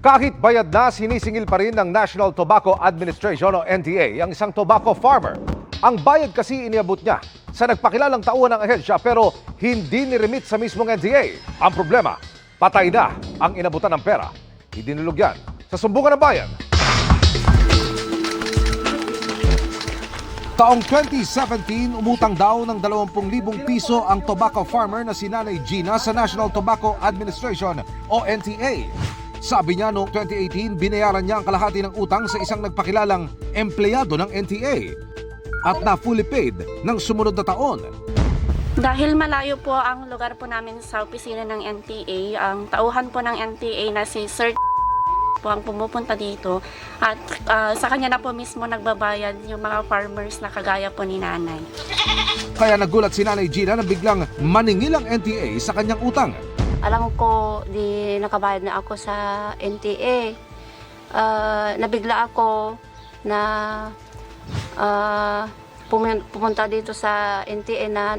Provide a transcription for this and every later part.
Kahit bayad na, sinisingil pa rin ng National Tobacco Administration o NTA ang isang tobacco farmer. Ang bayad kasi iniabot niya sa nagpakilalang tauhan ng ahensya pero hindi niremit sa mismong NTA. Ang problema, patay na ang inabutan ng pera. Idinulog yan sa sumbungan ng bayan. Taong 2017, umutang daw ng 20,000 piso ang tobacco farmer na si Nanay Gina sa National Tobacco Administration o NTA. Sabi niya noong 2018, binayaran niya ang kalahati ng utang sa isang nagpakilalang empleyado ng NTA at na fully paid ng sumunod na taon. Dahil malayo po ang lugar po namin sa opisina ng NTA, ang tauhan po ng NTA na si Sir po ang pumupunta dito at sa kanya na po mismo nagbabayad yung mga farmers na kagaya po ni Nanay. Kaya nagulat si Nanay Gina na biglang maningil ang NTA sa kanyang utang. Alam ko, di nakabayad na ako sa NTA. Nabigla ako na pumunta dito sa NTA na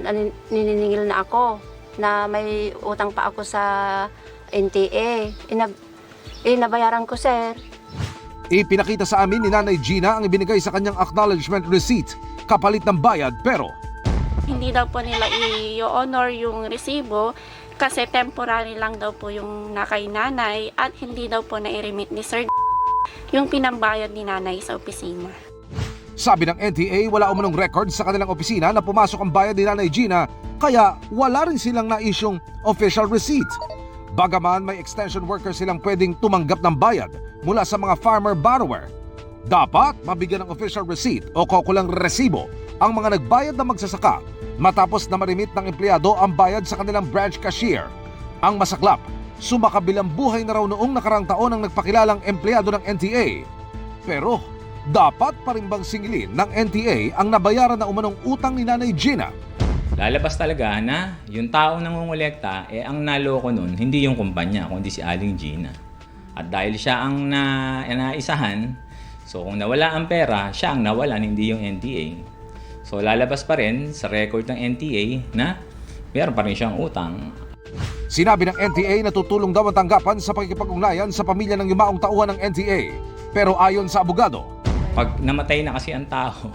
nininingil na ako, na may utang pa ako sa NTA. Nabayaran ko, sir. Ipinakita sa amin ni Nanay Gina ang ibinigay sa kanyang acknowledgement receipt kapalit ng bayad pero Hindi daw po nila i-honor yung resibo kasi temporary lang daw po yung nakay Nanay at hindi daw po na-remit ni Sir yung pinambayad ni Nanay sa opisina. sabi ng NTA wala umunong record sa kanilang opisina na pumasok ang bayad ni Nanay Gina kaya wala rin silang na-isyong official receipt. Bagaman may extension worker silang pwedeng tumanggap ng bayad mula sa mga farmer borrower. Dapat mabigyan ng official receipt o kaukulang resibo ang mga nagbayad na magsasaka matapos na marimit ng empleyado ang bayad sa kanilang branch cashier. Ang masaklap, sumakabilang buhay na raw noong nakarang taon ang nagpakilalang empleyado ng NTA. Pero dapat pa rin bang singilin ng NTA ang nabayaran na umanong utang ni Nanay Gina? Lalabas talaga na yung taong nangungulekta, ang naloko nun, hindi yung kumpanya, kundi si Aling Gina. At dahil siya ang naisahan, so kung nawala ang pera, siya ang nawalan, hindi yung NTA. So lalabas pa rin sa record ng NTA na meron pa rin siyang utang. Sinabi ng NTA na tutulong daw ang tanggapan sa pakikipag-ugnayan sa pamilya ng yumaong tauhan ng NTA. Pero ayon sa abogado, Pag namatay na kasi ang tao,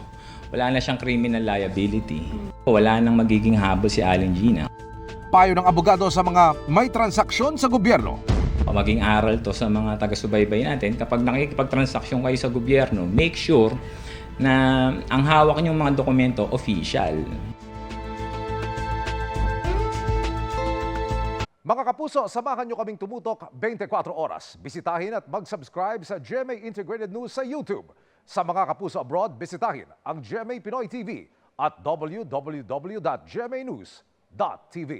wala na siyang criminal liability. Wala nang magiging habol si Aling Gina. payo ng abogado sa mga may transaksyon sa gobyerno. O maging aral to sa mga taga-subaybay natin, kapag nakikipagtransaksyon kayo sa gobyerno, make sure na ang hawak niyong mga dokumento official. Mga kapuso, samahan nyo kaming tumutok 24 oras. Bisitahin at mag-subscribe sa GMA Integrated News sa YouTube. Sa mga kapuso abroad, bisitahin ang GMA Pinoy TV at www.gmanews.tv.